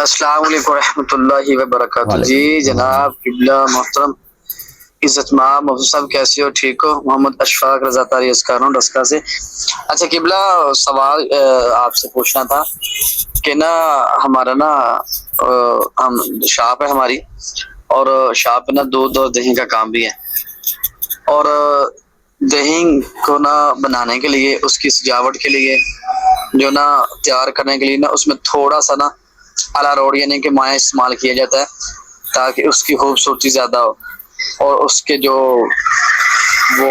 السلام علیکم ورحمۃ اللہ وبرکاتہ۔ جی جناب قبلہ محترم عزت مآب مفتی صاحب کیسے ہو؟ ٹھیک ہو؟ محمد اشفاق رضا تاریخ کر رہا ہوں ڈسکا سے۔ اچھا قبلہ سوال آپ سے پوچھنا تھا کہ نا ہمارا نا ہم شاپ ہے ہماری، اور شاپ پہ نا دودھ اور دہی کا کام بھی ہے، اور دہی کو نا بنانے کے لیے، اس کی سجاوٹ کے لیے جو نا تیار کرنے کے لیے نا اس میں تھوڑا سا نا اراروٹ یعنی کہ مائع استعمال کیا جاتا ہے تاکہ اس کی خوبصورتی زیادہ ہو، اور اس کے جو وہ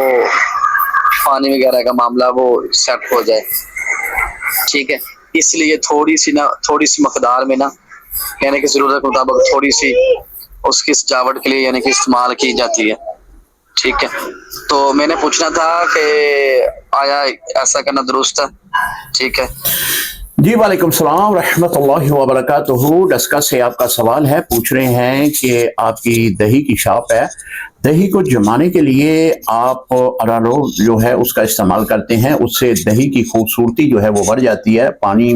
پانی وغیرہ کا معاملہ وہ سیٹ ہو جائے، ٹھیک ہے۔ اس لیے تھوڑی سی مقدار میں نا یعنی کہ ضرورت کے مطابق تھوڑی سی اس کی سجاوٹ کے لیے یعنی کہ استعمال کی جاتی ہے، ٹھیک ہے۔ تو میں نے پوچھنا تھا کہ آیا ایسا کرنا درست ہے؟ ٹھیک ہے جی، وعلیکم السلام ورحمۃ اللہ وبرکاتہ۔ ڈسکا سے آپ کا سوال ہے، پوچھ رہے ہیں کہ آپ کی دہی کی شاپ ہے، دہی کو جمانے کے لیے آپ اراروٹ جو ہے اس کا استعمال کرتے ہیں، اس سے دہی کی خوبصورتی جو ہے وہ بڑھ جاتی ہے، پانی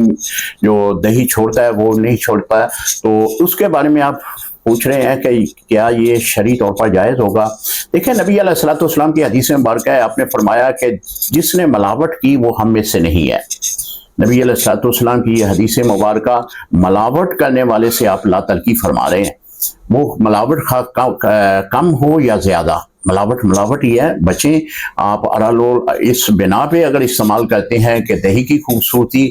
جو دہی چھوڑتا ہے وہ نہیں چھوڑتا ہے، تو اس کے بارے میں آپ پوچھ رہے ہیں کہ کیا یہ شرعی طور پر جائز ہوگا؟ دیکھیں، نبی علیہ الصلوۃ والسلام کی حدیث مبارکہ ہے، آپ نے فرمایا کہ جس نے ملاوٹ کی وہ ہم میں سے نہیں ہے۔ نبی علیہ الصلوۃ والسلام کی یہ حدیث مبارکہ ملاوٹ کرنے والے سے آپ لا تلقی فرما رہے ہیں، وہ ملاوٹ کم ہو یا زیادہ، ملاوٹ ہی ہے، بچیں آپ اراروٹ اس بنا پہ اگر استعمال کرتے ہیں کہ دہی کی خوبصورتی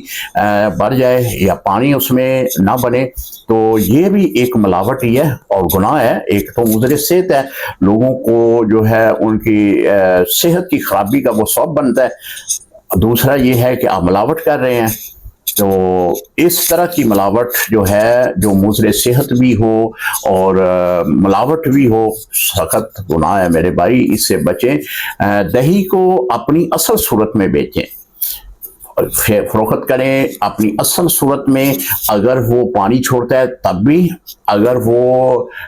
بڑھ جائے یا پانی اس میں نہ بنے، تو یہ بھی ایک ملاوٹ ہی ہے اور گناہ ہے۔ ایک تو مضر صحت ہے، لوگوں کو جو ہے ان کی صحت کی خرابی کا وہ سبب بنتا ہے، دوسرا یہ ہے کہ آپ ملاوٹ کر رہے ہیں، تو اس طرح کی ملاوٹ جو ہے جو مضر صحت بھی ہو اور ملاوٹ بھی ہو، سخت گناہ ہے میرے بھائی، اس سے بچیں۔ دہی کو اپنی اصل صورت میں بیچیں، فروخت کریں اپنی اصل صورت میں، اگر وہ پانی چھوڑتا ہے تب بھی، اگر وہ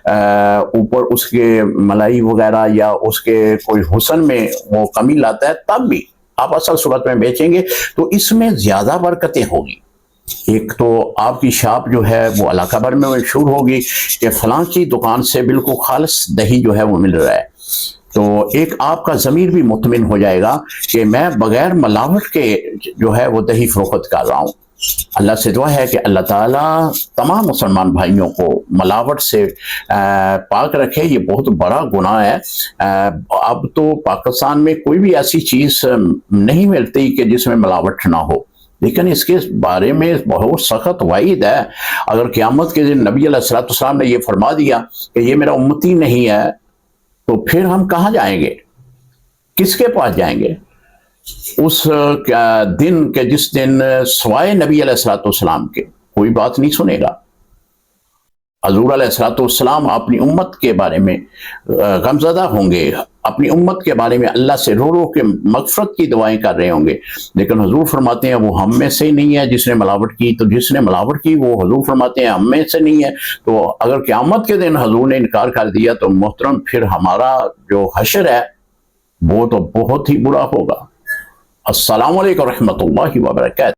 اوپر اس کے ملائی وغیرہ یا اس کے کوئی حسن میں وہ کمی لاتا ہے تب بھی آپ اصل صورت میں بیچیں گے تو اس میں زیادہ برکتیں ہوگی۔ ایک تو آپ کی شاپ جو ہے وہ علاقہ بھر میں مشہور ہوگی کہ فلاں کی دکان سے بالکل خالص دہی جو ہے وہ مل رہا ہے، تو ایک آپ کا ضمیر بھی مطمئن ہو جائے گا کہ میں بغیر ملاوٹ کے جو ہے وہ دہی فروخت کر رہا ہوں۔ اللہ سے دعا ہے کہ اللہ تعالیٰ تمام مسلمان بھائیوں کو ملاوٹ سے پاک رکھے، یہ بہت بڑا گناہ ہے۔ اب تو پاکستان میں کوئی بھی ایسی چیز نہیں ملتی کہ جس میں ملاوٹ نہ ہو، لیکن اس کے بارے میں بہت سخت وعید ہے۔ اگر قیامت کے دن نبی علیہ الصلوۃ والسلام نے یہ فرما دیا کہ یہ میرا امتی نہیں ہے، تو پھر ہم کہاں جائیں گے؟ کس کے پاس جائیں گے؟ اس دن کے جس دن سوائے نبی علیہ الصلوۃ والسلام کے کوئی بات نہیں سنے گا۔ حضور علیہ الصلوۃ والسلام اپنی امت کے بارے میں غمزدہ ہوں گے، اپنی امت کے بارے میں اللہ سے رو رو کے مغفرت کی دعائیں کر رہے ہوں گے، لیکن حضور فرماتے ہیں وہ ہم میں سے ہی نہیں ہے جس نے ملاوٹ کی، تو جس نے ملاوٹ کی وہ حضور فرماتے ہیں ہم میں سے نہیں ہے۔ تو اگر قیامت کے دن حضور نے انکار کر دیا تو محترم پھر ہمارا جو حشر ہے وہ تو بہت ہی برا ہوگا۔ السلام علیکم ورحمۃ اللہ وبرکاتہ۔